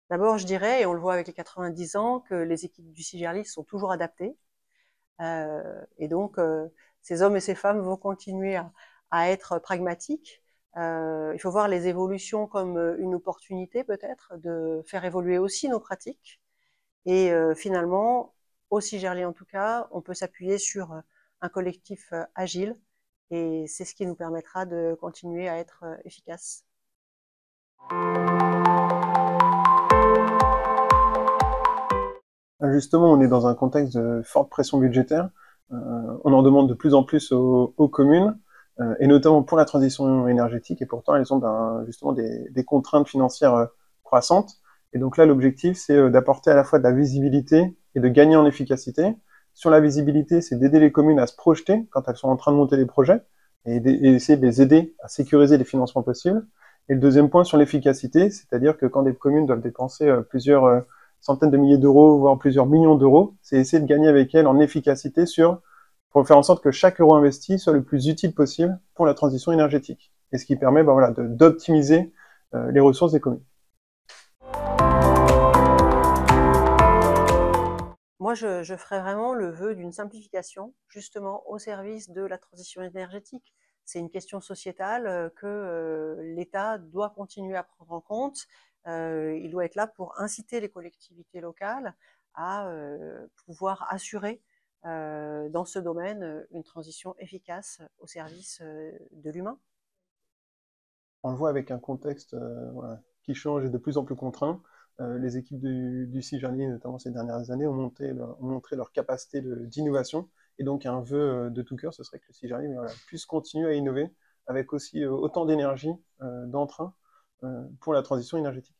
D'abord, je dirais, et on le voit avec les 90 ans, que les équipes du CIGERLI sont toujours adaptées. Et donc, ces hommes et ces femmes vont continuer à être pragmatiques. Il faut voir les évolutions comme une opportunité peut-être de faire évoluer aussi nos pratiques. Et finalement, au CIGERLI en tout cas, on peut s'appuyer sur un collectif agile et c'est ce qui nous permettra de continuer à être efficaces. Justement, on est dans un contexte de forte pression budgétaire. On en demande de plus en plus aux communes, et notamment pour la transition énergétique, et pourtant elles ont justement des contraintes financières croissantes. Et donc là, l'objectif, c'est d'apporter à la fois de la visibilité et de gagner en efficacité. Sur la visibilité, c'est d'aider les communes à se projeter quand elles sont en train de monter des projets, et essayer de les aider à sécuriser les financements possibles. Et le deuxième point sur l'efficacité, c'est-à-dire que quand des communes doivent dépenser plusieurs centaines de milliers d'euros, voire plusieurs millions d'euros, c'est essayer de gagner avec elles en efficacité pour faire en sorte que chaque euro investi soit le plus utile possible pour la transition énergétique. Et ce qui permet voilà, d'optimiser les ressources des communes. Moi, je ferais vraiment le vœu d'une simplification, justement, au service de la transition énergétique. C'est une question sociétale que l'État doit continuer à prendre en compte. Il doit être là pour inciter les collectivités locales à pouvoir assurer dans ce domaine une transition efficace au service de l'humain. On le voit avec un contexte voilà, qui change et de plus en plus contraint. Les équipes du CIGERLI, notamment ces dernières années, ont montré leur capacité d'innovation. Et donc un vœu de tout cœur, ce serait que le CIGERLI voilà, puisse continuer à innover avec aussi autant d'énergie d'entrain pour la transition énergétique.